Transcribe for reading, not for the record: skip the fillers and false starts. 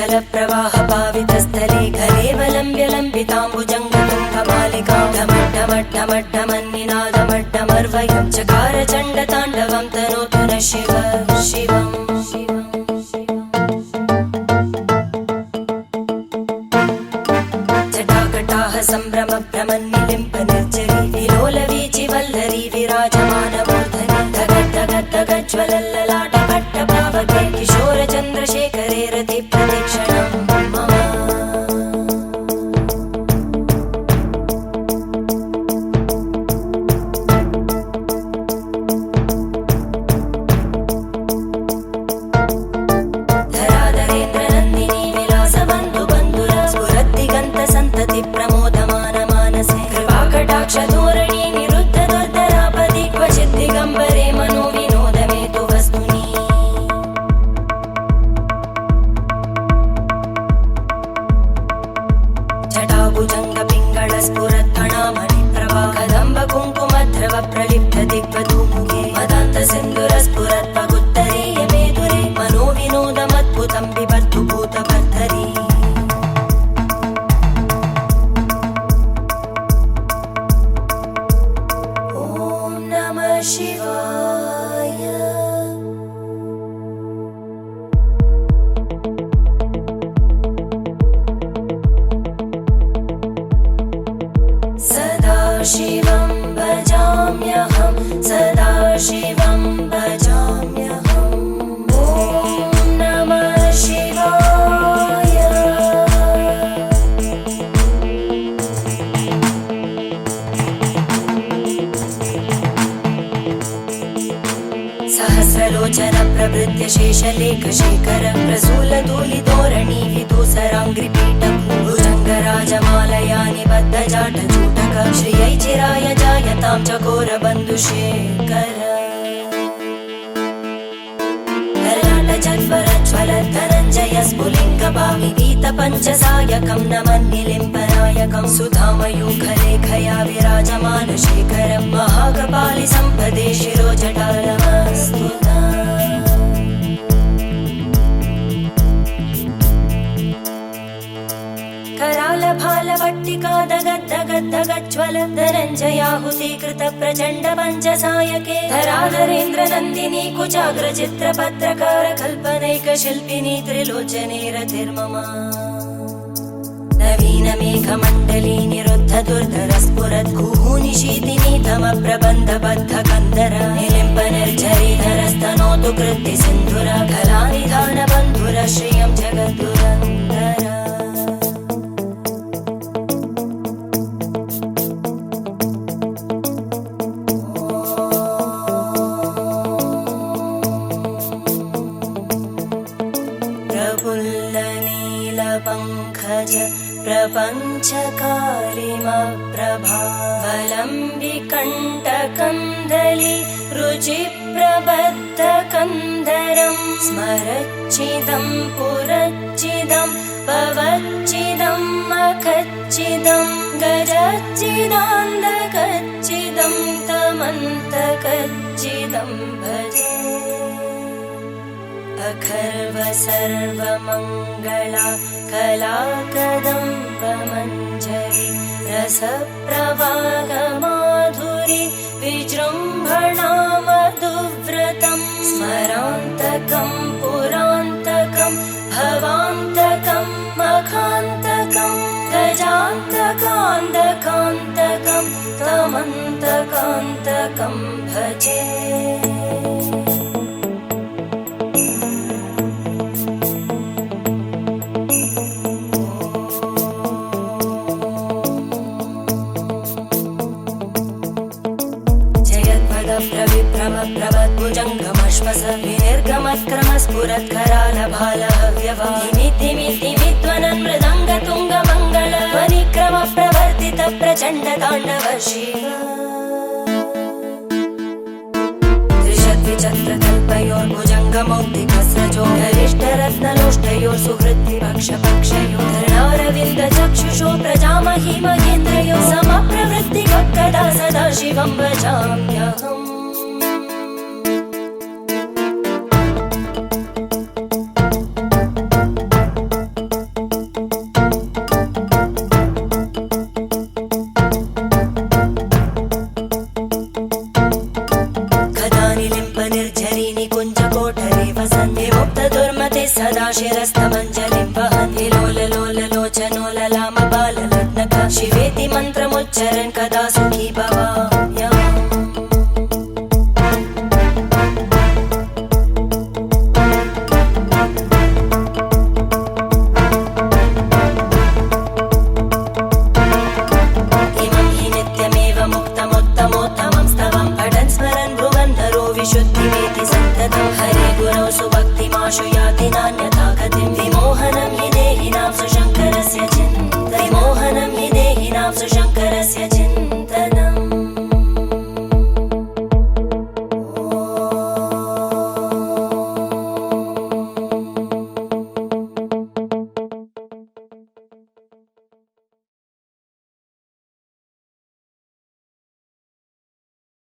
चल प्रवाह पावितस्थले कलेवलम्ब्य लम्बिताम्बुजङ्गतुङ्गमालिकां ढमड्ढमड्ढमड्ढमन्निनादमड्ढमर्वयं चकार चण्डताण्डवं तनोतु नः शिव शिवम् जटाकटाह सम्भ्रम भ्रमन्निलिम्प निर्जरी विलोलवीचि वल्लरी विराजमानमूर्धनि धगद्धगद्धगज्ज्वलल्ललाट भट्टपावके किशोर चन्द्रशेखरे रति प्रदक्षिणं मम धराधरेन्द्रनन्दिनी विलासबन्धु बन्धुर स्फुरद्दिगन्त सन्तति प्रमोदमान मानसे कृपाकटाक्ष धोरणी निरुद्ध दुर्धरापदि क्वचित् दिगम्बरे मनो विनोदमेतु वस्तुनि जटाभुजङ्ग पिङ्गळ स्फुरत्फणामणि प्रभा कदम्ब कुङ्कुमध्रव प्रलिप्त दिग्वधूमुखे मदान्त सिन्धुर स्फुरत्पगुत्तरीय मेधुरे मनो विनोदमद्भुतं बिबद्धु भूतभर्धरी ॐ नमः शिवाय सदाशिवं भजाम्यहं सदाशिवं भजाम्यहम् ॐ नमः शिवाय सहस्रलोचन प्रभृत्य शेषलेख शेखर प्रसूलधूलिधोरणि विदूसराङ्घ्रिपीठ भुजङ्गराजमालया निबद्ध जाटजूटक श्रियै चिराय जायतां चकोरबन्धुशेखर ललाटजज्वरज्वल धनञ्जय स्फुलिङ्गभाविगीत पञ्चसायकं नमन्निलिम्पनायकं सुधामयूखलेखया विराजमान शेखरं महाकपालि सम्पदे शिरोजटालमस्तुता करालभालवट्टिका दगद्धगद्धगज्ज्वल धनञ्जयाहुतीकृत प्रचण्ड पञ्चसायके धराधरेन्द्रनन्दिनी कुचाग्रचित्रपत्रकार कल्पनैकशिल्पिनी त्रिलोचने रतिर्मम नवीनमेघमण्डली निरुद्ध दुर्धर स्फुरद्गुहूनिशीतिनी तमप्रबन्धबद्ध कन्दर निलिम्प निर्झरीधरस्तनोतु कृत्ति सिन्धुर कलानिधान बन्धुर श्रियं जगद्दुरन्धर प्रफुल्लनीलपङ्कज प्रपञ्चकालिमप्रभावलम्बिकण्टकन्दली रुचिप्रबद्धकन्धरं स्मरच्चिदं पुरच्चिदं पवच्चिदं मखच्चिदं गजच्चिदान्धकच्चिदं तमन्तकच्चिदं भजे अखर्व सर्वमङ्गला कलाकदम्बमञ्जरी रसप्रवाहमाधुरी विजृम्भणा मधुव्रतं स्मरान्तकं पुरान्तकं भवान्तकं मखान्तकं गजान्तकान्तकान्तकं तमन्तकान्तकं भजे प्रभद्भुजङ्गमश्वस विनिर्गमत्क्रमस्फुरत्करालभालहव्यवादिमिद्दिमिद्दिमिध्वनन् मृदङ्गतुङ्गमङ्गल ध्वनिक्रम प्रवर्तित प्रचण्डताण्डव शिव त्रिशद्विचक्रकल्पयोर्भुजङ्गमौक्तिकस्रजो गरिष्ठरत्नलोष्टयोः सुहृद्विपक्षपक्षयोः धरणारविन्दचक्षुषो प्रजामहि महेन्द्रयोः समप्रवृत्तिकः कदा सदा शिवं भजाम्यहम् भाति लोललोललोचनो ललामबाललग्नक शिवेति मन्त्रमुच्चरन् कदा सुखी भवाम्यहम् विशुद्धिमेति सन्ततं हरे गुरौ सुभक्तिमाशु याति नान्यथा गतिं विमोहनं हि देहिनां सुशङ्करस्य चिन्तनं विमोहनं हि देहिनां सुशङ्करस्य